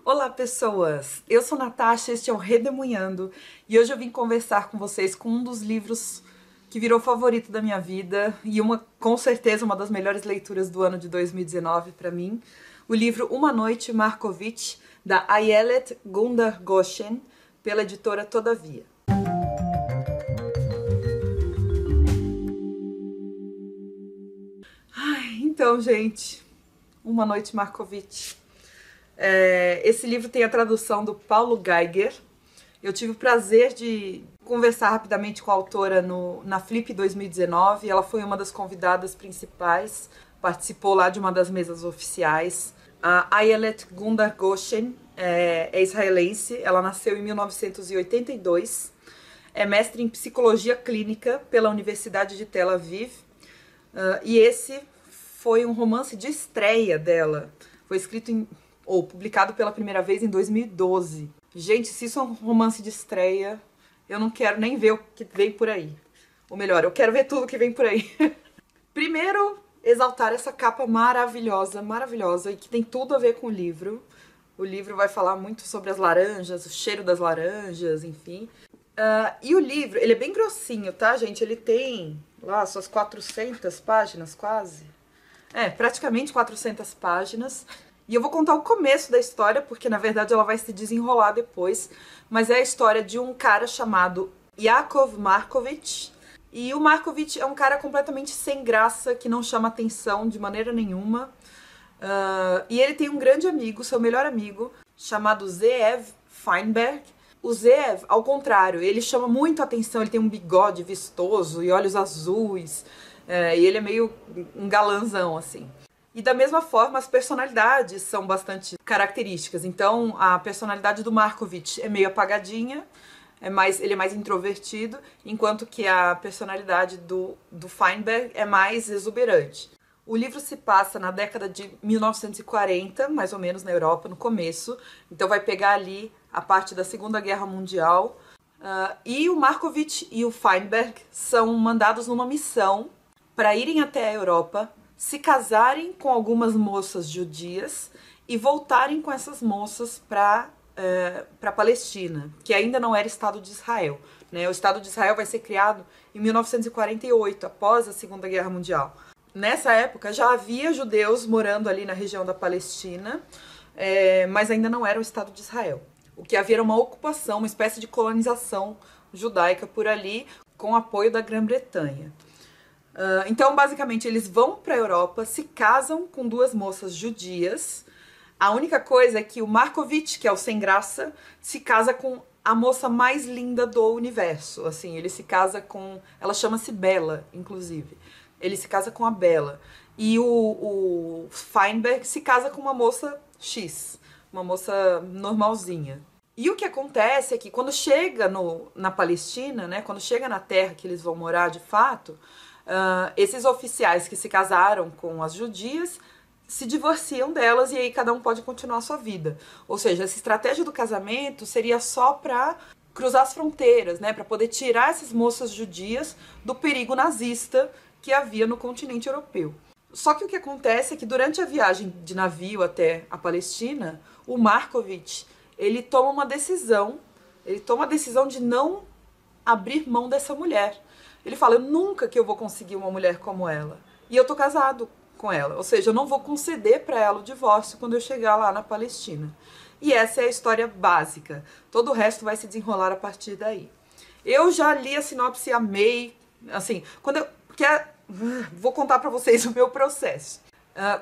Olá, pessoas! Eu sou Natasha, este é o Redemunhando e hoje eu vim conversar com vocês com um dos livros que virou favorito da minha vida e com certeza uma das melhores leituras do ano de 2019 para mim, o livro Uma Noite Markovitch, da Ayelet Gundar Goshen, pela editora Todavia. Então, gente, Uma Noite Markovitch. Esse livro tem a tradução do Paulo Geiger. Eu tive o prazer de conversar rapidamente com a autora na Flip 2019. Ela foi uma das convidadas principais, participou lá de uma das mesas oficiais. A Ayelet Gundar Goshen é israelense, ela nasceu em 1982, é mestre em psicologia clínica pela Universidade de Tel Aviv, e esse foi um romance de estreia dela. Foi escrito ou publicado pela primeira vez em 2012. Gente, se isso é um romance de estreia, eu não quero nem ver o que vem por aí. Ou melhor, eu quero ver tudo que vem por aí. Primeiro, exaltar essa capa maravilhosa, maravilhosa, e que tem tudo a ver com o livro. O livro vai falar muito sobre as laranjas, o cheiro das laranjas, enfim. E o livro, ele é bem grossinho, tá, gente? Ele tem lá suas 400 páginas, quase. Praticamente 400 páginas. E eu vou contar o começo da história, porque na verdade ela vai se desenrolar depois. Mas é a história de um cara chamado Yaakov Markovitch. E o Markovitch é um cara completamente sem graça, que não chama atenção de maneira nenhuma. E ele tem um grande amigo, seu melhor amigo, chamado Zeev Feinberg. O Zeev, ao contrário, ele chama muito atenção, ele tem um bigode vistoso e olhos azuis. E ele é meio um galanzão, assim. E da mesma forma, as personalidades são bastante características. Então, a personalidade do Markovitch é meio apagadinha, ele é mais introvertido, enquanto que a personalidade do Feinberg é mais exuberante. O livro se passa na década de 1940, mais ou menos na Europa, no começo. Então vai pegar ali a parte da Segunda Guerra Mundial. E o Markovitch e o Feinberg são mandados numa missão para irem até a Europa, se casarem com algumas moças judias e voltarem com essas moças para a Palestina, que ainda não era Estado de Israel, né? O Estado de Israel vai ser criado em 1948, após a Segunda Guerra Mundial. Nessa época já havia judeus morando ali na região da Palestina, mas ainda não era o Estado de Israel. O que havia era uma ocupação, uma espécie de colonização judaica por ali, com apoio da Grã-Bretanha. Então, basicamente, eles vão para a Europa, se casam com duas moças judias. A única coisa é que o Markovitch, que é o sem graça, se casa com a moça mais linda do universo. Assim, ele se casa com... Ela chama-se Bela, inclusive. Ele se casa com a Bela. E o Feinberg se casa com uma moça X, uma moça normalzinha. E o que acontece é que quando chega na Palestina, né, quando chega na terra que eles vão morar de fato... esses oficiais que se casaram com as judias se divorciam delas e aí cada um pode continuar a sua vida. Ou seja, essa estratégia do casamento seria só para cruzar as fronteiras, né, para poder tirar essas moças judias do perigo nazista que havia no continente europeu. Só que o que acontece é que durante a viagem de navio até a Palestina, o Markovitch, ele toma a decisão de não abrir mão dessa mulher. Ele fala, eu nunca que eu vou conseguir uma mulher como ela. E eu tô casado com ela. Ou seja, eu não vou conceder para ela o divórcio quando eu chegar lá na Palestina. E essa é a história básica. Todo o resto vai se desenrolar a partir daí. Eu já li a sinopse e amei. Assim, vou contar para vocês o meu processo.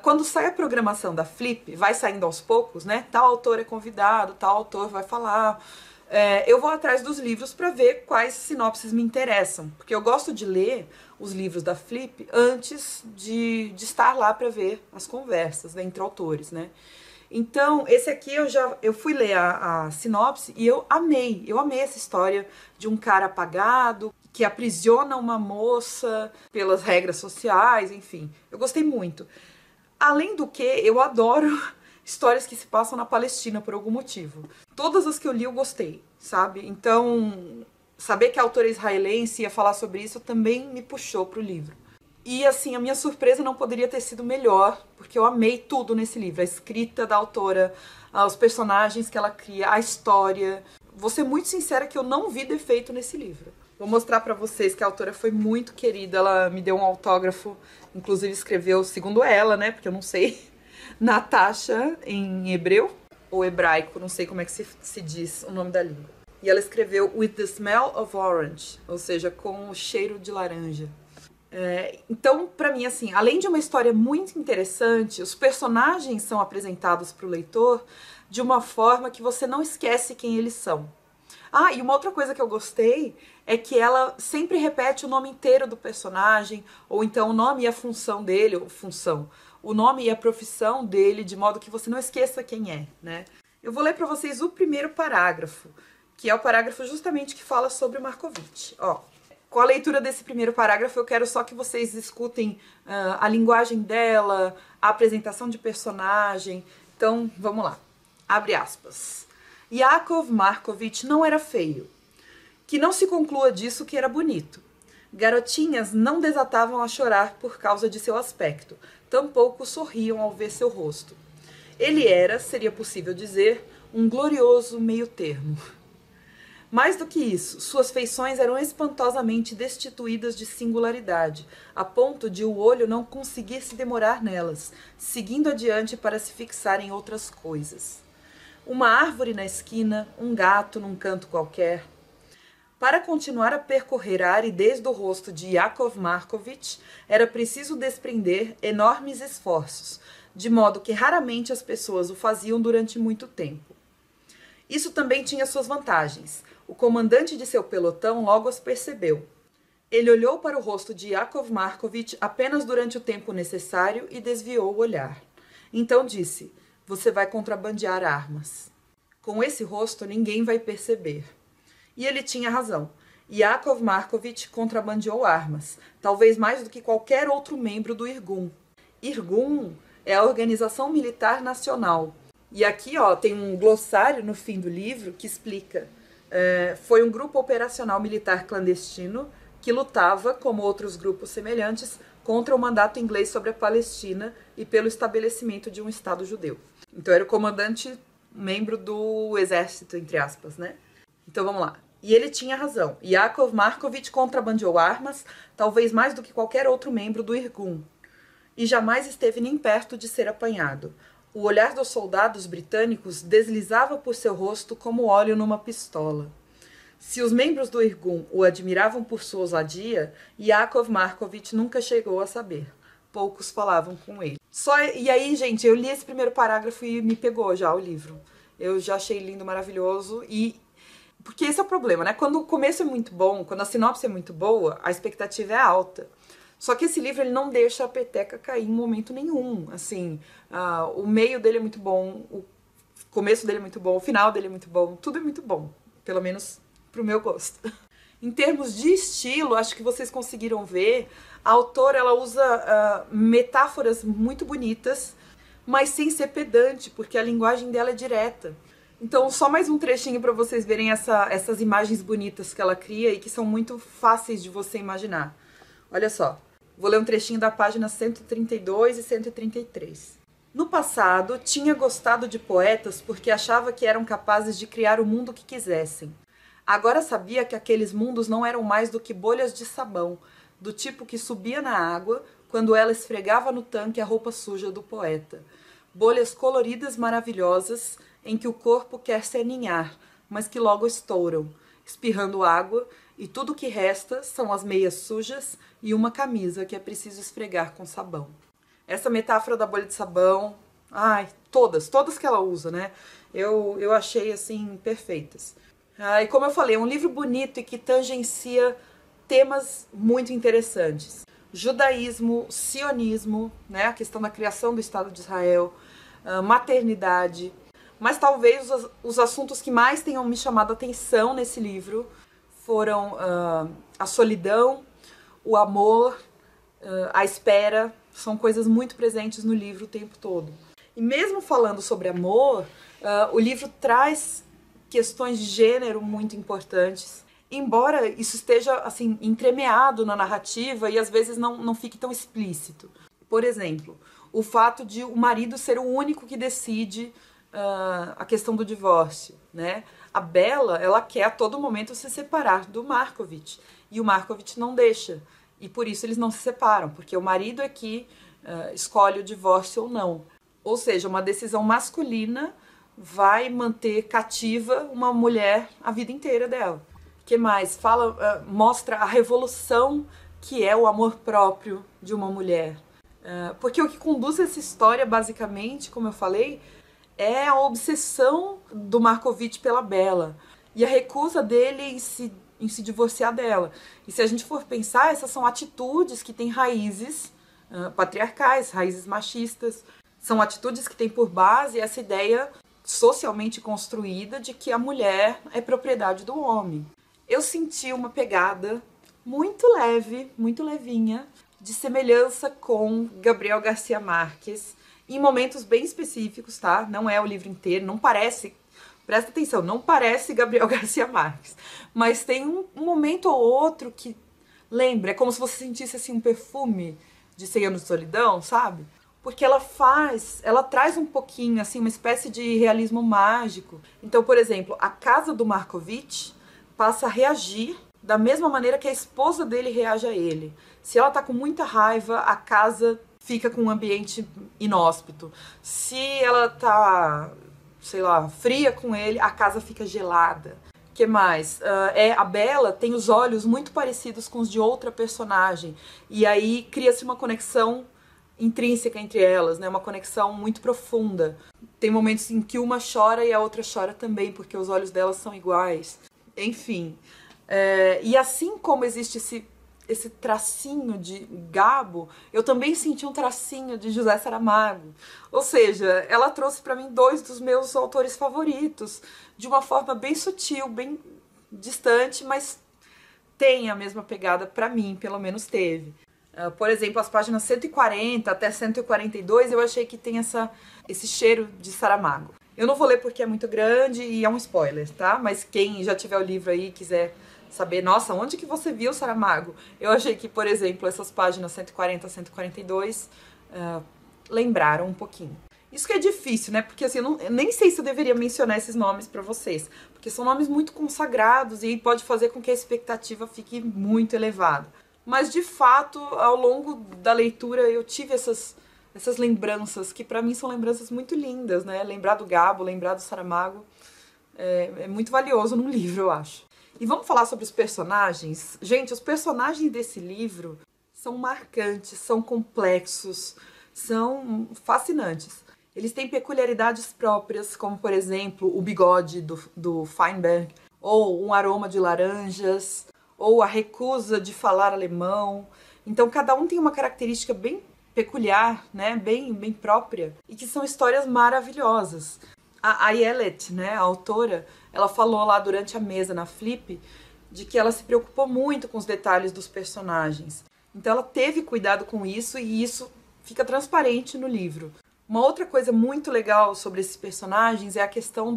Quando sai a programação da Flip, vai saindo aos poucos, né? Tal autor é convidado, tal autor vai falar... eu vou atrás dos livros para ver quais sinopses me interessam, porque eu gosto de ler os livros da Flip antes de estar lá para ver as conversas, né, entre autores, né? Então, esse aqui eu fui ler a sinopse e eu amei essa história de um cara apagado, que aprisiona uma moça pelas regras sociais, enfim, eu gostei muito. Além do que, eu adoro... histórias que se passam na Palestina por algum motivo. Todas as que eu li eu gostei, sabe? Então, saber que a autora israelense ia falar sobre isso também me puxou pro livro. E assim, a minha surpresa não poderia ter sido melhor, porque eu amei tudo nesse livro. A escrita da autora, os personagens que ela cria, a história. Vou ser muito sincera que eu não vi defeito nesse livro. Vou mostrar pra vocês que a autora foi muito querida, ela me deu um autógrafo, inclusive escreveu, segundo ela, né, porque eu não sei, Natasha em hebreu ou hebraico, não sei como é que se diz o nome da língua. E ela escreveu With the Smell of Orange, ou seja, com o cheiro de laranja. Então, pra mim, assim, além de uma história muito interessante, os personagens são apresentados pro leitor de uma forma que você não esquece quem eles são. Ah, e uma outra coisa que eu gostei é que ela sempre repete o nome inteiro do personagem, ou então o nome e a função dele, o nome e a profissão dele, de modo que você não esqueça quem é, né? Eu vou ler pra vocês o primeiro parágrafo, que é o parágrafo justamente que fala sobre Markovitch. Ó, com a leitura desse primeiro parágrafo, eu quero só que vocês escutem a linguagem dela, a apresentação de personagem. Então, vamos lá. Abre aspas. Yakov Markovitch não era feio. Que não se conclua disso que era bonito. Garotinhas não desatavam a chorar por causa de seu aspecto, tampouco sorriam ao ver seu rosto. Ele era, seria possível dizer, um glorioso meio-termo. Mais do que isso, suas feições eram espantosamente destituídas de singularidade, a ponto de o olho não conseguir se demorar nelas, seguindo adiante para se fixar em outras coisas. Uma árvore na esquina, um gato num canto qualquer. Para continuar a percorrer a aridez do rosto de Yakov Markovitch, era preciso desprender enormes esforços, de modo que raramente as pessoas o faziam durante muito tempo. Isso também tinha suas vantagens. O comandante de seu pelotão logo as percebeu. Ele olhou para o rosto de Yakov Markovitch apenas durante o tempo necessário e desviou o olhar. Então disse, você vai contrabandear armas. Com esse rosto ninguém vai perceber. E ele tinha razão. Yakov Markovitch contrabandeou armas, talvez mais do que qualquer outro membro do Irgun. Irgun é a Organização Militar Nacional. E aqui ó, tem um glossário no fim do livro que explica. Foi um grupo operacional militar clandestino que lutava, como outros grupos semelhantes, contra o mandato inglês sobre a Palestina e pelo estabelecimento de um Estado judeu. Então era o comandante, membro do exército, entre aspas, né? Então vamos lá. E ele tinha razão. Yakov Markovitch contrabandeou armas, talvez mais do que qualquer outro membro do Irgun, e jamais esteve nem perto de ser apanhado. O olhar dos soldados britânicos deslizava por seu rosto como óleo numa pistola. Se os membros do Irgun o admiravam por sua ousadia, Yakov Markovitch nunca chegou a saber. Poucos falavam com ele. E aí, gente, eu li esse primeiro parágrafo e me pegou já o livro. Eu já achei lindo, maravilhoso porque esse é o problema, né? Quando o começo é muito bom, quando a sinopse é muito boa, a expectativa é alta. Só que esse livro ele não deixa a peteca cair em momento nenhum. Assim, o meio dele é muito bom, o começo dele é muito bom, o final dele é muito bom, tudo é muito bom, pelo menos pro meu gosto. Em termos de estilo, acho que vocês conseguiram ver, a autora ela usa metáforas muito bonitas, mas sem ser pedante, porque a linguagem dela é direta. Então, só mais um trechinho para vocês verem essas imagens bonitas que ela cria e que são muito fáceis de você imaginar. Olha só, vou ler um trechinho da página 132 e 133. No passado, tinha gostado de poetas porque achava que eram capazes de criar o mundo que quisessem. Agora sabia que aqueles mundos não eram mais do que bolhas de sabão, do tipo que subia na água quando ela esfregava no tanque a roupa suja do poeta. Bolhas coloridas maravilhosas em que o corpo quer se aninhar, mas que logo estouram, espirrando água, e tudo o que resta são as meias sujas e uma camisa que é preciso esfregar com sabão. Essa metáfora da bolha de sabão, todas que ela usa, né? Eu achei, assim, perfeitas. E como eu falei, é um livro bonito e que tangencia temas muito interessantes. Judaísmo, sionismo, né? A questão da criação do Estado de Israel, maternidade. Mas talvez os assuntos que mais tenham me chamado a atenção nesse livro foram a solidão, o amor, a espera. São coisas muito presentes no livro o tempo todo. E mesmo falando sobre amor, o livro traz questões de gênero muito importantes. embora isso esteja assim entremeado na narrativa e às vezes não fique tão explícito. Por exemplo, o fato de o marido ser o único que decide a questão do divórcio, né? A Bella, ela quer a todo momento se separar do Markovitch, e o Markovitch não deixa, e por isso eles não se separam, porque o marido é que escolhe o divórcio ou não. Ou seja, uma decisão masculina vai manter cativa uma mulher a vida inteira dela. O que mais? Mostra a revolução que é o amor próprio de uma mulher. Porque o que conduz essa história, basicamente, como eu falei, é a obsessão do Markovitch pela Bella e a recusa dele em se divorciar dela. E se a gente for pensar, essas são atitudes que têm raízes patriarcais, raízes machistas. São atitudes que têm por base essa ideia socialmente construída de que a mulher é propriedade do homem. Eu senti uma pegada muito leve, muito levinha, de semelhança com Gabriel Garcia Marques, em momentos bem específicos, tá? Não é o livro inteiro, não parece, presta atenção, não parece Gabriel Garcia Marques, mas tem um momento ou outro que lembra, é como se você sentisse assim um perfume de 100 anos de solidão, sabe? Porque ela traz um pouquinho, assim, uma espécie de realismo mágico. Então, por exemplo, a casa do Markovitch passa a reagir da mesma maneira que a esposa dele reage a ele. Se ela tá com muita raiva, a casa fica com um ambiente inóspito. Se ela tá, sei lá, fria com ele, a casa fica gelada. O que mais? A Bella tem os olhos muito parecidos com os de outra personagem. E aí cria-se uma conexão intrínseca entre elas, né? Uma conexão muito profunda. Tem momentos em que uma chora e a outra chora também, porque os olhos delas são iguais. Enfim. E assim como existe esse tracinho de Gabo, eu também senti um tracinho de José Saramago. Ou seja, ela trouxe para mim dois dos meus autores favoritos, de uma forma bem sutil, bem distante, mas tem a mesma pegada para mim, pelo menos teve. Por exemplo, as páginas 140 até 142, eu achei que tem esse cheiro de Saramago. Eu não vou ler porque é muito grande e é um spoiler, tá? Mas quem já tiver o livro aí e quiser saber, nossa, onde que você viu Saramago? Eu achei que, por exemplo, essas páginas 140 a 142 lembraram um pouquinho. Isso que é difícil, né? Porque assim, eu nem sei se eu deveria mencionar esses nomes pra vocês, porque são nomes muito consagrados e pode fazer com que a expectativa fique muito elevada. Mas, de fato, ao longo da leitura eu tive essas lembranças, que pra mim são lembranças muito lindas, né? Lembrar do Gabo, lembrar do Saramago é muito valioso num livro, eu acho. E vamos falar sobre os personagens? Gente, os personagens desse livro são marcantes, são complexos, são fascinantes. Eles têm peculiaridades próprias, como, por exemplo, o bigode do Feinberg, ou um aroma de laranjas, ou a recusa de falar alemão. Então, cada um tem uma característica bem peculiar, né, bem própria, e que são histórias maravilhosas. A Ayelet, né, a autora, ela falou lá durante a mesa na Flip de que ela se preocupou muito com os detalhes dos personagens. Então ela teve cuidado com isso e isso fica transparente no livro. Uma outra coisa muito legal sobre esses personagens é a questão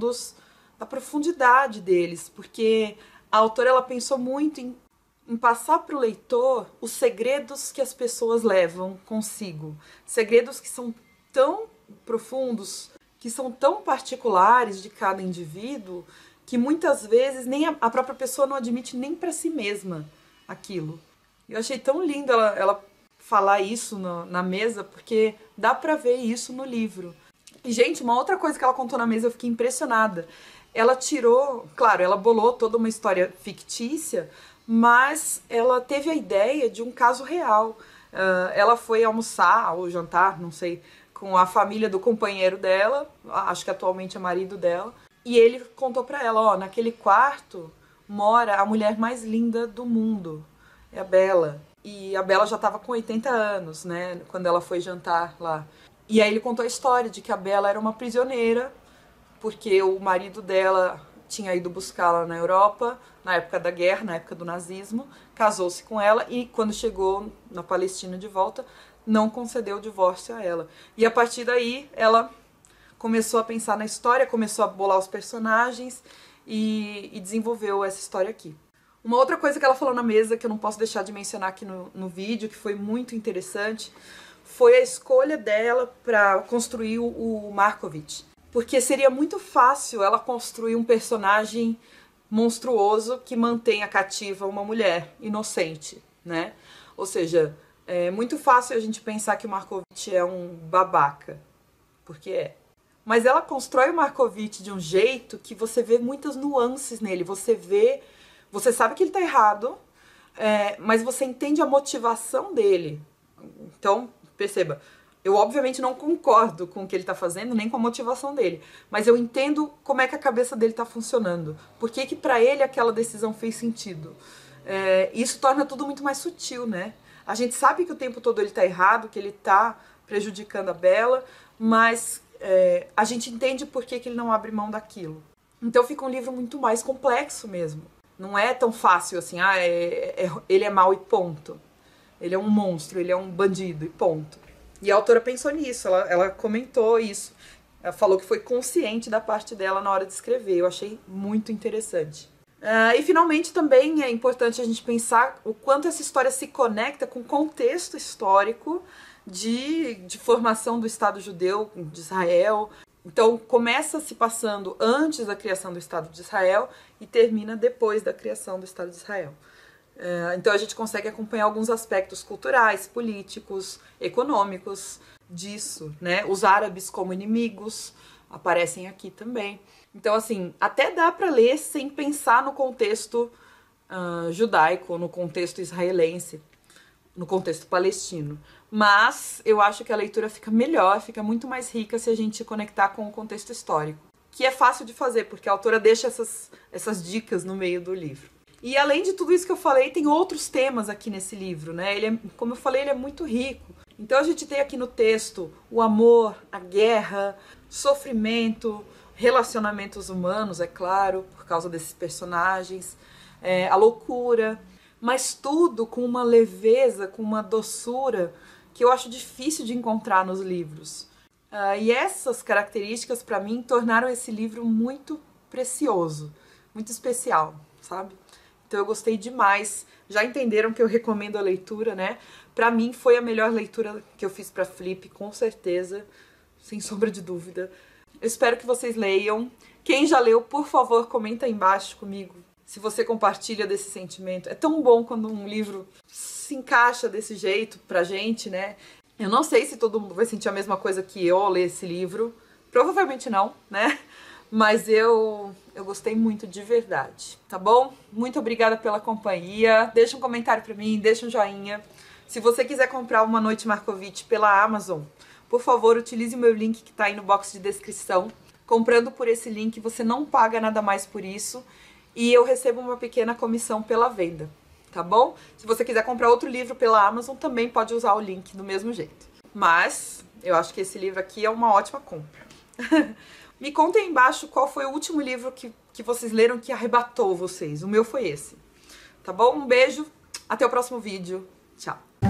da profundidade deles, porque a autora ela pensou muito em passar para o leitor os segredos que as pessoas levam consigo. Segredos que são tão profundos, que são tão particulares de cada indivíduo, que muitas vezes nem a própria pessoa não admite nem para si mesma aquilo. Eu achei tão lindo ela falar isso na mesa, porque dá pra ver isso no livro. E, gente, uma outra coisa que ela contou na mesa, eu fiquei impressionada. Ela tirou, claro, ela bolou toda uma história fictícia, mas ela teve a ideia de um caso real. Ela foi almoçar ou jantar, não sei, com a família do companheiro dela, acho que atualmente é marido dela, e ele contou pra ela, ó, naquele quarto mora a mulher mais linda do mundo, é a Bella. E a Bella já estava com 80 anos, né, quando ela foi jantar lá. E aí ele contou a história de que a Bella era uma prisioneira, porque o marido dela tinha ido buscá-la na Europa, na época da guerra, na época do nazismo, casou-se com ela e quando chegou na Palestina de volta, não concedeu o divórcio a ela. E a partir daí, ela começou a pensar na história, começou a bolar os personagens e desenvolveu essa história aqui. Uma outra coisa que ela falou na mesa, que eu não posso deixar de mencionar aqui no vídeo, que foi muito interessante, foi a escolha dela para construir o Markovitch. Porque seria muito fácil ela construir um personagem monstruoso que mantenha cativa uma mulher inocente, né? Ou seja, é muito fácil a gente pensar que o Markovitch é um babaca, porque é. Mas ela constrói o Markovitch de um jeito que você vê muitas nuances nele, você sabe que ele tá errado, mas você entende a motivação dele. Então, perceba, eu obviamente não concordo com o que ele tá fazendo, nem com a motivação dele, mas eu entendo como é que a cabeça dele tá funcionando. Por que que pra ele aquela decisão fez sentido? Isso torna tudo muito mais sutil, né? A gente sabe que o tempo todo ele tá errado, que ele tá prejudicando a Bella, mas a gente entende por que que ele não abre mão daquilo. Então fica um livro muito mais complexo mesmo. Não é tão fácil assim, ele é mau e ponto. Ele é um monstro, ele é um bandido e ponto. E a autora pensou nisso, ela comentou isso. Ela falou que foi consciente da parte dela na hora de escrever. Eu achei muito interessante. E finalmente também é importante a gente pensar o quanto essa história se conecta com o contexto histórico de formação do Estado judeu de Israel. Então começa se passando antes da criação do Estado de Israel e termina depois da criação do Estado de Israel. Então a gente consegue acompanhar alguns aspectos culturais, políticos, econômicos disso, né? Os árabes como inimigos aparecem aqui também. Então assim, até dá para ler sem pensar no contexto judaico, no contexto israelense, no contexto palestino. Mas eu acho que a leitura fica melhor, fica muito mais rica se a gente conectar com o contexto histórico. Que é fácil de fazer, porque a autora deixa essas dicas no meio do livro. E além de tudo isso que eu falei, tem outros temas aqui nesse livro, né? Como eu falei, ele é muito rico. Então a gente tem aqui no texto o amor, a guerra, sofrimento, relacionamentos humanos, é claro, por causa desses personagens, a loucura, mas tudo com uma leveza, com uma doçura que eu acho difícil de encontrar nos livros. E essas características, para mim, tornaram esse livro muito precioso, muito especial, sabe? Então eu gostei demais. Já entenderam que eu recomendo a leitura, né? Pra mim foi a melhor leitura que eu fiz pra Flip, com certeza, sem sombra de dúvida. Eu espero que vocês leiam. Quem já leu, por favor, comenta aí embaixo comigo se você compartilha desse sentimento. É tão bom quando um livro se encaixa desse jeito pra gente, né? Eu não sei se todo mundo vai sentir a mesma coisa que eu ao ler esse livro. Provavelmente não, né? Mas eu gostei muito de verdade, tá bom? Muito obrigada pela companhia. Deixa um comentário pra mim, deixa um joinha. Se você quiser comprar Uma Noite Markovitch pela Amazon, por favor, utilize o meu link que tá aí no box de descrição. Comprando por esse link, você não paga nada mais por isso. E eu recebo uma pequena comissão pela venda, tá bom? Se você quiser comprar outro livro pela Amazon, também pode usar o link do mesmo jeito. Mas eu acho que esse livro aqui é uma ótima compra. Me contem aí embaixo qual foi o último livro que vocês leram que arrebatou vocês. O meu foi esse. Tá bom? Um beijo, até o próximo vídeo. Tchau!